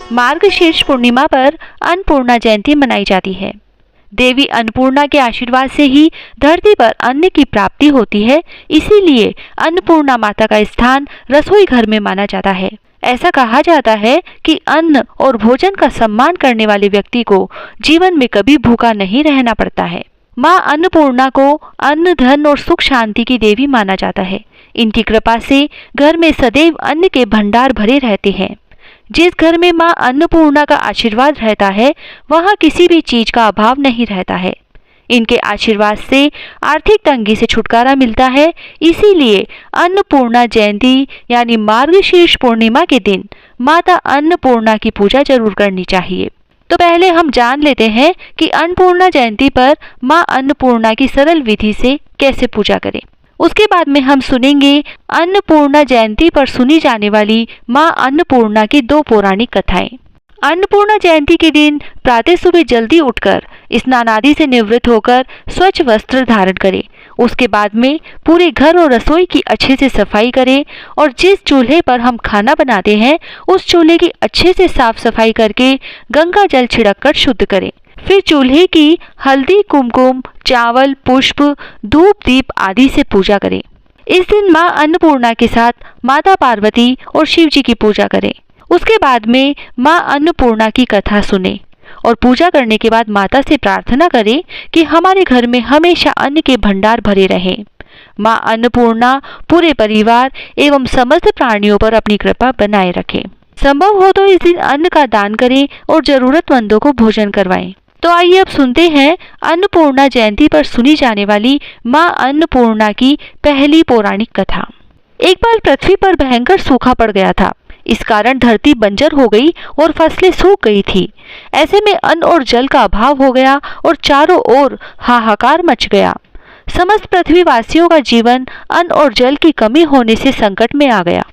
मार्गशीर्ष पूर्णिमा पर अन्नपूर्णा जयंती मनाई जाती है। देवी अन्नपूर्णा के आशीर्वाद से ही धरती पर अन्न की प्राप्ति होती है, इसीलिए अन्नपूर्णा माता का स्थान रसोई घर में माना जाता है। ऐसा कहा जाता है कि अन्न और भोजन का सम्मान करने वाले व्यक्ति को जीवन में कभी भूखा नहीं रहना पड़ता है। माँ अन्नपूर्णा को अन्न, धन और सुख शांति की देवी माना जाता है। इनकी कृपा से घर में सदैव अन्न के भंडार भरे रहते हैं। जिस घर में माँ अन्नपूर्णा का आशीर्वाद रहता है, वहाँ किसी भी चीज का अभाव नहीं रहता है। इनके आशीर्वाद से आर्थिक तंगी से छुटकारा मिलता है। इसीलिए अन्नपूर्णा जयंती यानी मार्गशीर्ष पूर्णिमा के दिन माता अन्नपूर्णा की पूजा जरूर करनी चाहिए। तो पहले हम जान लेते हैं कि अन्नपूर्णा जयंती पर माँ अन्नपूर्णा की सरल विधि से कैसे पूजा करें। उसके बाद में हम सुनेंगे अन्नपूर्णा जयंती पर सुनी जाने वाली माँ अन्नपूर्णा की 2 पौराणिक कथाएं। अन्नपूर्णा जयंती के दिन प्रातः सुबह जल्दी उठकर स्नान आदि से निवृत्त होकर स्वच्छ वस्त्र धारण करें। उसके बाद में पूरे घर और रसोई की अच्छे से सफाई करें और जिस चूल्हे पर हम खाना बनाते हैं उस चूल्हे की अच्छे से साफ सफाई करके गंगा जल छिड़ककर शुद्ध करें। फिर चूल्हे की हल्दी, कुमकुम, चावल, पुष्प, धूप, दीप आदि से पूजा करें। इस दिन माँ अन्नपूर्णा के साथ माता पार्वती और शिव जी की पूजा करें। उसके बाद में माँ अन्नपूर्णा की कथा सुने और पूजा करने के बाद माता से प्रार्थना करें कि हमारे घर में हमेशा अन्न के भंडार भरे रहें। माँ अन्नपूर्णा पूरे परिवार एवं समस्त प्राणियों पर अपनी कृपा बनाए रखें। संभव हो तो इस दिन अन्न का दान करें और जरूरतमंदों को भोजन करवाएं। तो आइए अब सुनते हैं अन्नपूर्णा जयंती पर सुनी जाने वाली माँ अन्नपूर्णा की पहली पौराणिक कथा। एक बार पृथ्वी पर भयंकर सूखा पड़ गया था। इस कारण धरती बंजर हो गई और फसलें सूख गई थी। ऐसे में अन्न और जल का अभाव हो गया और चारों ओर हाहाकार मच गया। समस्त पृथ्वीवासियों का जीवन अन्न और जल की कमी होने से संकट में आ गया।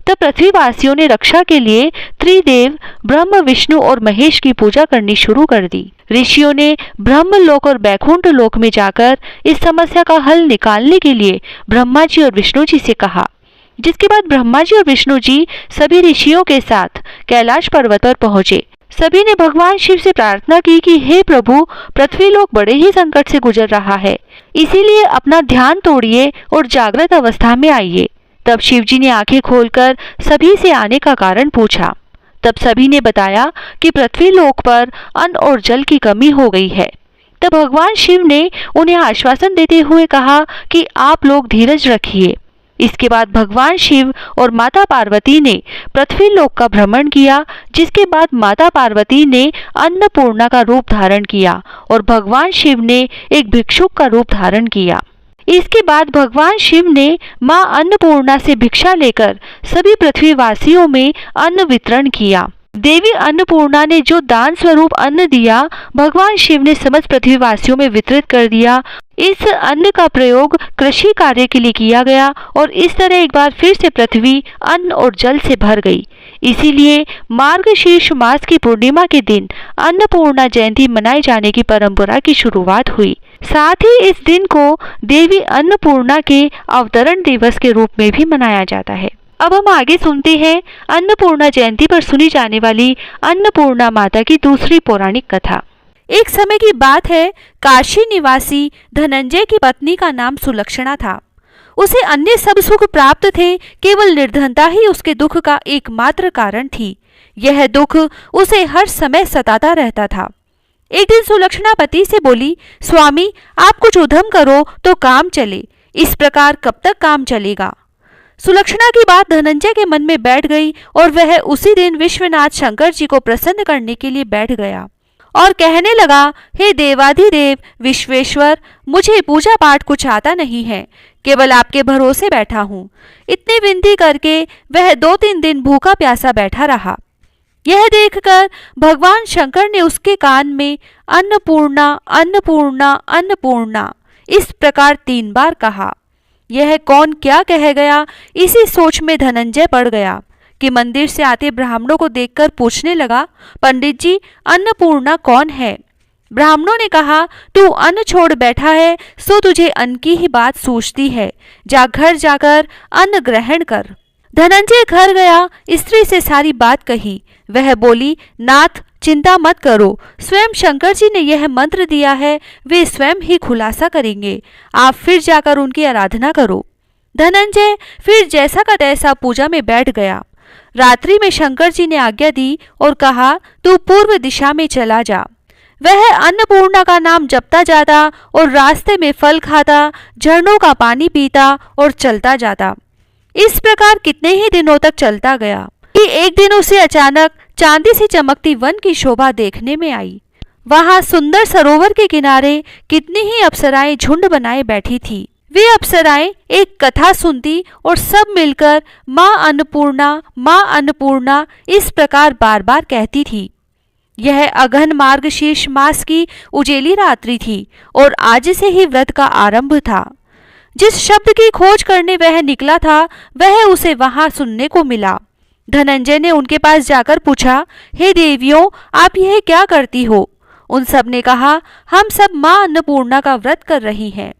तब पृथ्वीवासियों ने रक्षा के लिए त्रिदेव ब्रह्म, विष्णु और महेश की पूजा करनी शुरू कर दी। ऋषियों ने ब्रह्मलोक और बैकुंठ लोक में जाकर इस समस्या का हल निकालने के लिए ब्रह्मा जी और विष्णु जी से कहा। जिसके बाद ब्रह्मा जी और विष्णु जी सभी ऋषियों के साथ कैलाश पर्वत पर पहुंचे। सभी ने भगवान शिव से प्रार्थना की कि हे प्रभु, पृथ्वी लोक बड़े ही संकट से गुजर रहा है, इसीलिए अपना ध्यान तोड़िए और जागृत अवस्था में आइए। तब शिव जी ने आंखें खोलकर सभी से आने का कारण पूछा। तब सभी ने बताया कि पृथ्वी लोक पर अन्न और जल की कमी हो गई है। तब भगवान शिव ने उन्हें आश्वासन देते हुए कहा कि आप लोग धीरज रखिए। इसके बाद भगवान शिव और माता पार्वती ने पृथ्वी लोक का भ्रमण किया, जिसके बाद माता पार्वती ने अन्नपूर्णा का रूप धारण किया और भगवान शिव ने एक भिक्षुक का रूप धारण किया। इसके बाद भगवान शिव ने मां अन्नपूर्णा से भिक्षा लेकर सभी पृथ्वीवासियों में अन्न वितरण किया। देवी अन्नपूर्णा ने जो दान स्वरूप अन्न दिया, भगवान शिव ने समस्त पृथ्वीवासियों में वितरित कर दिया। इस अन्न का प्रयोग कृषि कार्य के लिए किया गया और इस तरह एक बार फिर से पृथ्वी अन्न और जल से भर गई। इसीलिए मार्गशीर्ष मास की पूर्णिमा के दिन अन्नपूर्णा जयंती मनाए जाने की परंपरा की शुरुआत हुई। साथ ही इस दिन को देवी अन्नपूर्णा के अवतरण दिवस के रूप में भी मनाया जाता है। अब हम आगे सुनते हैं अन्नपूर्णा जयंती पर सुनी जाने वाली अन्नपूर्णा माता की दूसरी पौराणिक कथा। एक समय की बात है, काशी निवासी धनंजय की पत्नी का नाम सुलक्षणा था। उसे अन्य सब सुख प्राप्त थे, केवल निर्धनता ही उसके दुख का एकमात्र कारण थी। यह दुख उसे हर समय सताता रहता था। एक दिन सुलक्षणा पति से बोली, स्वामी आप कुछ उद्यम करो तो काम चले, इस प्रकार कब तक काम चलेगा। सुलक्षणा की बात धनंजय के मन में बैठ गई और वह उसी दिन विश्वनाथ शंकर जी को प्रसन्न करने के लिए बैठ गया और कहने लगा, हे देवाधिदेव विश्वेश्वर, मुझे पूजा पाठ कुछ आता नहीं है, केवल आपके भरोसे बैठा हूँ। इतनी विनती करके वह 2-3 दिन भूखा प्यासा बैठा रहा। यह देखकर भगवान शंकर ने उसके कान में अन्नपूर्णा अन्नपूर्णा अन्नपूर्णा इस प्रकार 3 बार कहा। यह कौन क्या कह गया, इसी सोच में धनंजय पड़ गया कि मंदिर से आते ब्राह्मणों को देखकर पूछने लगा, पंडित जी अन्नपूर्णा कौन है। ब्राह्मणों ने कहा, तू अन्न छोड़ बैठा है, सो तुझे अन्न की ही बात सूझती है, जा घर जाकर अन्न ग्रहण कर। धनंजय घर गया, स्त्री से सारी बात कही। वह बोली, नाथ चिंता मत करो, स्वयं शंकर जी ने यह मंत्र दिया है, वे स्वयं ही खुलासा करेंगे। आप फिर जाकर उनकी आराधना करो। धनंजय फिर जैसा का तैसा पूजा में बैठ गया। रात्रि में शंकर जी ने आज्ञा दी और कहा, तू पूर्व दिशा में चला जा। वह अन्नपूर्णा का नाम जपता जाता और रास्ते में फल खाता, झरनों का पानी पीता और चलता जाता। इस प्रकार कितने ही दिनों तक चलता गया कि एक दिन उसे अचानक चांदी से चमकती वन की शोभा देखने में आई। वहां सुंदर सरोवर के किनारे कितनी ही अप्सराएं झुंड बनाए बैठी थी। वे अप्सराएं एक कथा सुनती और सब मिलकर माँ अन्नपूर्णा इस प्रकार बार बार कहती थी। यह अगहन मार्गशीर्ष मास की उजेली रात्रि थी और आज से ही व्रत का आरंभ था। जिस शब्द की खोज करने वह निकला था, वह उसे वहां सुनने को मिला। धनंजय ने उनके पास जाकर पूछा, हे देवियों, आप यह क्या करती हो? उन सब ने कहा, हम सब माँ अन्नपूर्णा का व्रत कर रही हैं।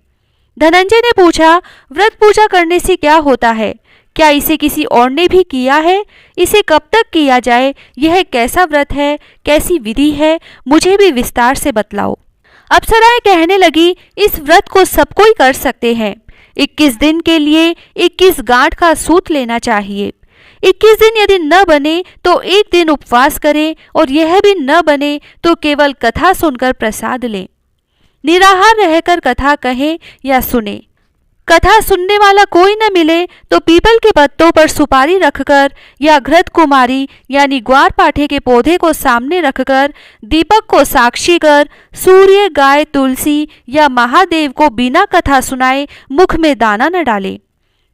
धनंजय ने पूछा, व्रत पूजा करने से क्या होता है? क्या इसे किसी और ने भी किया है? इसे कब तक किया जाए? यह कैसा व्रत है? कैसी विधि है? मुझे भी विस्तार से बतलाओ। अप्सराएं कहने लगी, इस व्रत को सब कोई कर सकते हैं। 21 दिन के लिए 21 गांठ का सूत लेना चाहिए। 21 दिन यदि न बने तो एक दिन उपवास करें और यह भी न बने तो केवल कथा सुनकर प्रसाद लें। निराहार रहकर कथा कहें या सुने। कथा सुनने वाला कोई न मिले तो पीपल के पत्तों पर सुपारी रखकर या घृत कुमारी यानी ग्वार पाठे के पौधे को सामने रखकर दीपक को साक्षी कर सूर्य, गाय, तुलसी या महादेव को बिना कथा सुनाए मुख में दाना न डाले।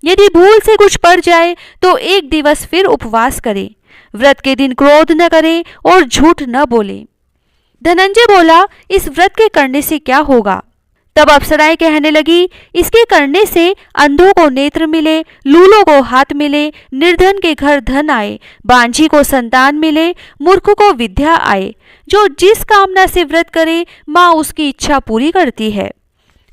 यदि भूल से कुछ पड़ जाए तो एक दिवस फिर उपवास करें। व्रत के दिन क्रोध न करें और झूठ न बोले। धनंजय बोला, इस व्रत के करने से क्या होगा? तब अप्सराएं कहने लगी, इसके करने से अंधों को नेत्र मिले, लूलों को हाथ मिले, निर्धन के घर धन आए, बांझी को संतान मिले, मूर्ख को विद्या आए। जो जिस कामना से व्रत करे माँ उसकी इच्छा पूरी करती है।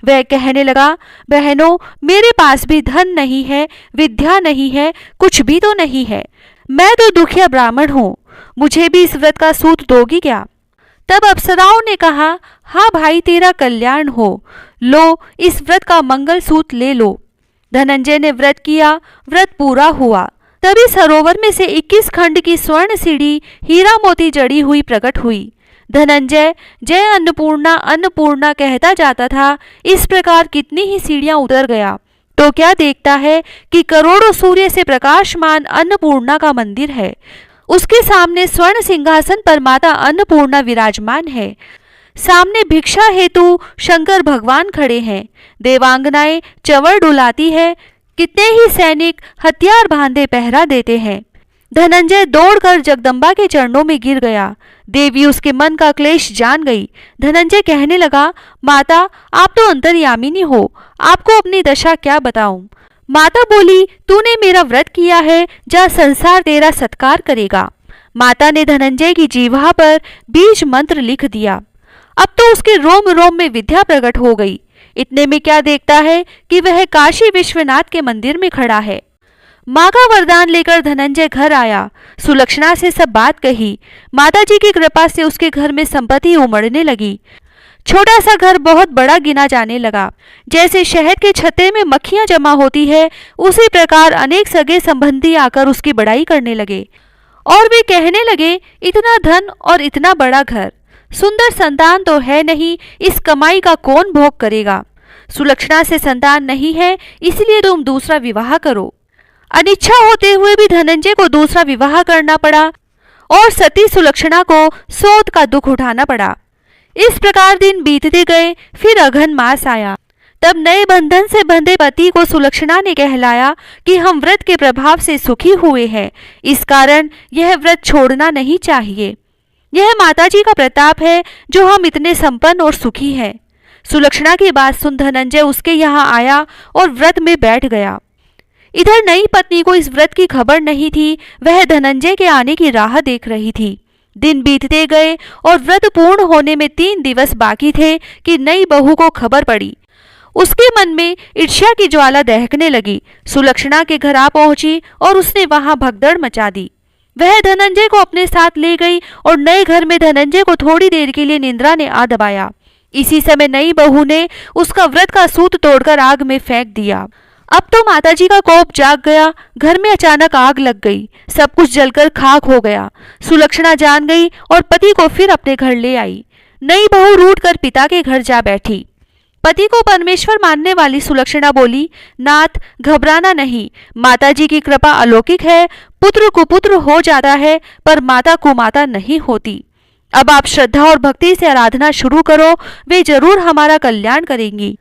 वह कहने लगा, बहनों, मेरे पास भी धन नहीं है, विद्या नहीं है, कुछ भी तो नहीं है। मैं तो दुखिया ब्राह्मण हूँ, मुझे भी इस व्रत का सूत दोगी क्या? तब अप्सराओं ने कहा, हाँ भाई, तेरा कल्याण हो, लो इस व्रत का मंगल सूत ले लो। धनंजय ने व्रत किया, व्रत पूरा हुआ। तभी सरोवर में से 21 खंड की स्वर्ण सीढ़ी हीरा मोती जड़ी हुई प्रकट हुई। धनंजय जय अन्नपूर्णा अन्नपूर्णा कहता जाता था। इस प्रकार कितनी ही सीढ़ियां उतर गया तो क्या देखता है कि करोड़ों सूर्य से प्रकाशमान अन्नपूर्णा का मंदिर है। उसके सामने स्वर्ण सिंहासन पर माता अन्नपूर्णा विराजमान है। सामने भिक्षा हेतु शंकर भगवान खड़े हैं। देवांगनाएं चंवर डुलाती है। कितने ही सैनिक हथियार बांधे पहरा देते हैं। धनंजय दौड़कर जगदम्बा के चरणों में गिर गया। देवी उसके मन का क्लेश जान गई। धनंजय कहने लगा, माता, आप तो अंतर्यामिनी हो, आपको अपनी दशा क्या बताऊं? माता बोली, तूने मेरा व्रत किया है, जा संसार तेरा सत्कार करेगा। माता ने धनंजय की जीवा पर बीज मंत्र लिख दिया। अब तो उसके रोम रोम में विद्या प्रकट हो गई। इतने में क्या देखता है कि वह काशी विश्वनाथ के मंदिर में खड़ा है। माँ का वरदान लेकर धनंजय घर आया। सुलक्षणा से सब बात कही। माताजी की कृपा से उसके घर में संपत्ति उमड़ने लगी। छोटा सा घर बहुत बड़ा गिना जाने लगा। जैसे शहद के छत्ते में मक्खियां जमा होती है, उसी प्रकार अनेक सगे संबंधी आकर उसकी बड़ाई करने लगे और वे कहने लगे, इतना धन और इतना बड़ा घर, सुंदर संतान तो है नहीं, इस कमाई का कौन भोग करेगा? सुलक्षणा से संतान नहीं है, इसलिए तुम दूसरा विवाह करो। अनिच्छा होते हुए भी धनंजय को दूसरा विवाह करना पड़ा और सती सुलक्षणा को सोत का दुख उठाना पड़ा। इस प्रकार दिन बीतते गए। फिर अघन मास आया। तब नए बंधन से बंधे पति को सुलक्षणा ने कहलाया कि हम व्रत के प्रभाव से सुखी हुए हैं, इस कारण यह व्रत छोड़ना नहीं चाहिए। यह माताजी का प्रताप है जो हम इतने संपन्न और सुखी हैं। सुलक्षणा की बात सुन धनंजय उसके यहाँ आया और व्रत में बैठ गया। इधर नई पत्नी को इस व्रत की खबर नहीं थी। वह धनंजय के आने की राह देख रही थी। दिन बीतते गए और व्रत पूर्ण होने में 3 दिवस बाकी थे कि नई बहू को खबर पड़ी। उसके मन में ईर्ष्या की ज्वाला दहकने लगी। सुलक्षणा के घर आ पहुंची और उसने वहां भगदड़ मचा दी। वह धनंजय को अपने साथ ले गई और नए घर में धनंजय को थोड़ी देर के लिए निंद्रा ने आ दबाया। इसी समय नई बहू ने उसका व्रत का सूत तोड़कर आग में फेंक दिया। अब तो माताजी का कोप जाग गया। घर में अचानक आग लग गई, सब कुछ जलकर खाक हो गया। सुलक्षणा जान गई और पति को फिर अपने घर ले आई। नई बहू रूठ कर पिता के घर जा बैठी। पति को परमेश्वर मानने वाली सुलक्षणा बोली, नाथ घबराना नहीं, माताजी की कृपा अलौकिक है। पुत्र कुपुत्र हो जाता है पर माता कुमाता नहीं होती। अब आप श्रद्धा और भक्ति से आराधना शुरू करो, वे जरूर हमारा कल्याण करेंगी।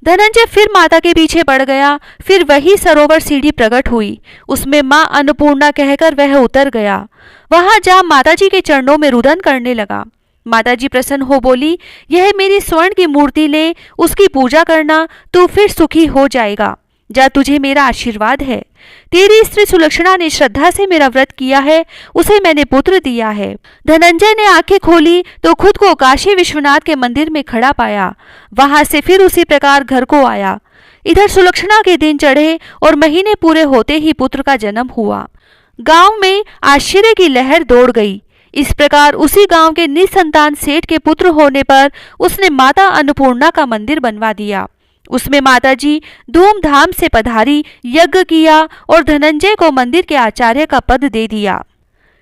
धनंजय फिर माता के पीछे पड़ गया। फिर वही सरोवर सीढ़ी प्रकट हुई, उसमें माँ अन्नपूर्णा कहकर वह उतर गया। वहां जा माताजी के चरणों में रुदन करने लगा। माताजी प्रसन्न हो बोली, यह मेरी स्वर्ण की मूर्ति ले, उसकी पूजा करना, तू फिर सुखी हो जाएगा। जा, तुझे मेरा आशीर्वाद है। तेरी स्त्री सुलक्षणा ने श्रद्धा से मेरा व्रत किया है, उसे मैंने पुत्र दिया है। धनंजय ने आंखें खोली तो खुद को काशी विश्वनाथ के मंदिर में खड़ा पाया। वहां से फिर उसी प्रकार घर को आया। इधर सुलक्षणा के दिन चढ़े और महीने पूरे होते ही पुत्र का जन्म हुआ। गांव में आश्चर्य की लहर दौड़ गई। इस प्रकार उसी गांव के निसंतान सेठ के पुत्र होने पर उसने माता अन्नपूर्णा का मंदिर बनवा दिया। उसमें माताजी धूमधाम से पधारी, यज्ञ किया और धनंजय को मंदिर के आचार्य का पद दे दिया।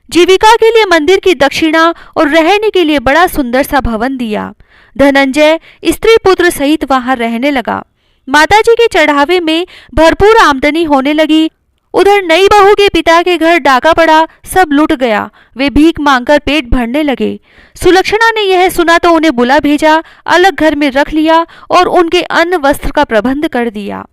जीविका के लिए मंदिर की दक्षिणा और रहने के लिए बड़ा सुंदर सा भवन दिया। धनंजय स्त्री पुत्र सहित वहां रहने लगा। माताजी के चढ़ावे में भरपूर आमदनी होने लगी। उधर नई बहू के पिता के घर डाका पड़ा, सब लूट गया। वे भीख मांगकर पेट भरने लगे। सुलक्षणा ने यह सुना तो उन्हें बुला भेजा, अलग घर में रख लिया और उनके अन्न वस्त्र का प्रबंध कर दिया।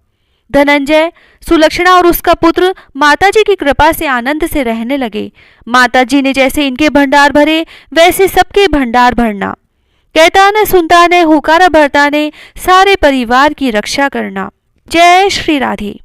धनंजय, सुलक्षणा और उसका पुत्र माताजी की कृपा से आनंद से रहने लगे। माताजी ने जैसे इनके भंडार भरे वैसे सबके भंडार भरना। कहता न सुनता न, हुकारा भरता ने, सारे परिवार की रक्षा करना। जय श्री राधे।